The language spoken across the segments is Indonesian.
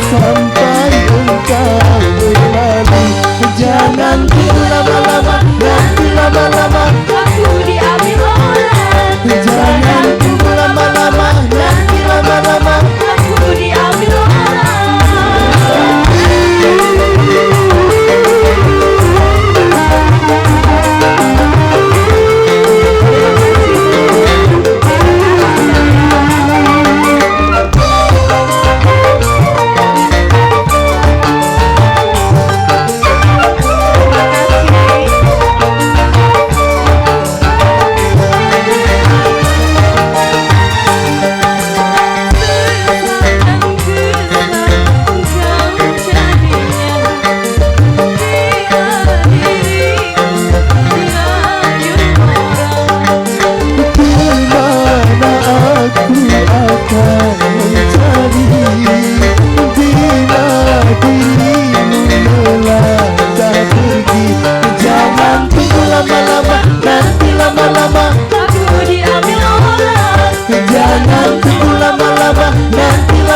sampai engkau berlalu. Jangan tunggu lama-lama, nanti lama-lama aku diambil orang. jangan tunggu lama-lama, nanti lama-lama Aku diambil orang.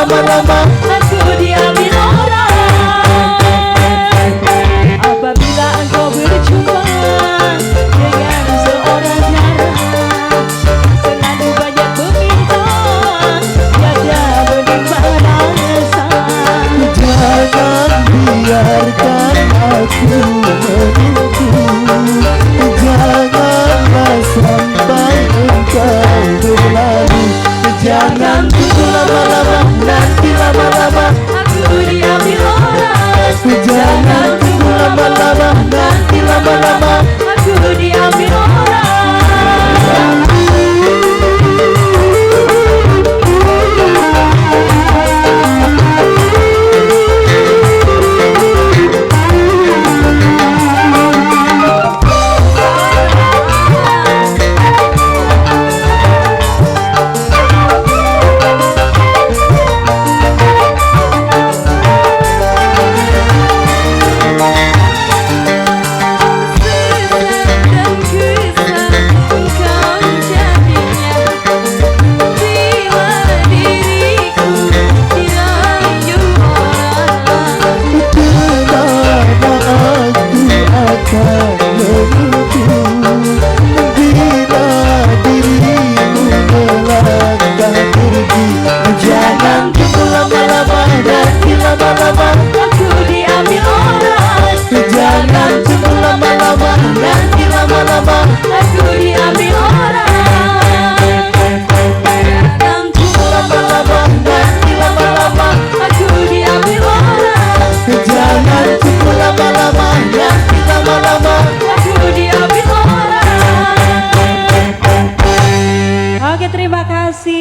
lama-lama aku diambil orang. Apabila engkau berjumpa dengan seorang jarang, selalu banyak meminta, tiada menimba rasa. jangan biarkan aku menunggu, janganlah sampai engkau berlalu. Jangan tunggu lama-lama, nanti lama-lama Aku diambil orang. jangan tunggu lama-lama, nanti lama-lama Aku diambil orang. Jangan tunggu lama-lama, nanti lama-lama Aku diambil orang. jangan tunggu lama-lama, nanti lama-lama Aku diambil orang. Jangan tunggu lama-lama, nanti lama-lama aku diambil orang. jangan tunggu lama-lama, nanti lama-lama Aku diambil orang. Oke, terima kasih.